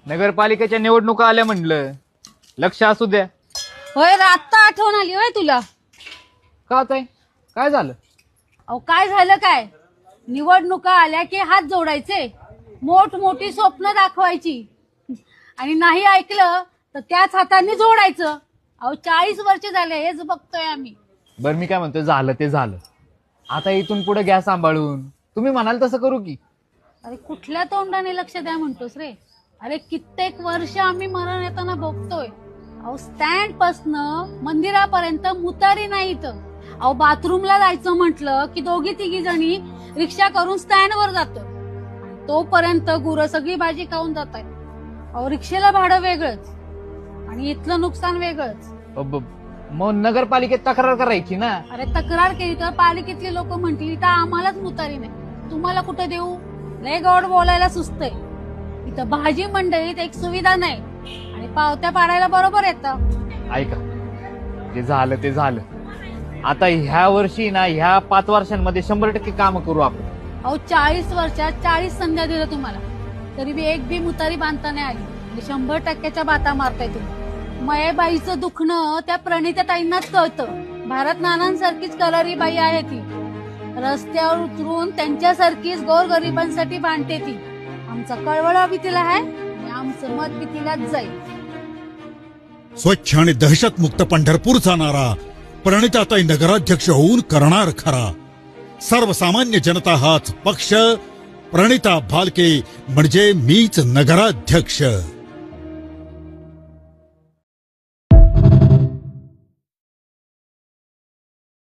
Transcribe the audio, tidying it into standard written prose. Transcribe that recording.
नगरपालिकेच्या निवडणुका आल्या म्हणलं, लक्ष असू द्या. होय रे, आत्ता आठवण आली होय तुला? का ताई, काय झालं? अहो काय झालं काय? निवडणुका आल्या की हात जोडायचे, मोठी स्वप्न दाखवायची आणि नाही ऐकलं तर त्याच हाताने जोडायचं. अहो 40 वर्ष झाले हेच बघतोय आम्ही. बरं मी काय म्हणतोय, झालं ते झालं. आता इथून पुढे घ्या सांभाळून. तुम्ही म्हणाल तसं करू की. अरे कुठल्या तोंडाने लक्ष द्या म्हणतोस रे? अरे कित्येक वर्ष आम्ही मरण येताना बघतोय. अहो स्टँड पासनं मंदिरापर्यंत मुतारी नाही इथं. अहो बाथरूमला जायचं म्हटलं की दोघी तिघी जणी रिक्षा करून स्टँड वर जातो. तोपर्यंत गुरं सगळी भाजी खाऊन जात आहे. अहो रिक्षेला भाडं वेगळंच आणि इथलं नुकसान वेगळंच. मग नगरपालिकेत तक्रार करायची ना. अरे तक्रार केली तर पालिकेतली लोक म्हटली तर आम्हालाच मुतारी नाही, तुम्हाला कुठे देऊ? लय गौड बोलायला सुचतंय. इथं भाजी मंडईत एक सुविधा नाही आणि पावत्या पाडायला बरोबर येतं. ऐका, जे झालं ते झालं. आता ह्या वर्षी ना, ह्या 5 वर्षांमध्ये 100% काम करू आपण. अहो 40 वर्षात 40 संध्या दिलं तुम्हाला, तरी बी एक बी मुतारी बांधता नाही आली. 100%च्या बाता मारताय तुम्ही. मयेबाईचं दुखणं त्या प्रणिताताईंनाच कळतं. भारत नानांसारखीच कलारी बाई आहे ती. रस्त्यावर उतरून त्यांच्यासारखीच गोरगरिबांसाठी भांडते ती. आमचा कळवळा बी तिला आहे आणि आमचं मत बी तिलाच जाईल. स्वच्छ आणि दहशतमुक्त पंढरपूर जाणारा प्रणिताताई नगराध्यक्ष होऊन करणार खरा. सर्वसामान्य जनता हाच पक्ष. प्रणिता भालके म्हणजे मीच नगराध्यक्ष.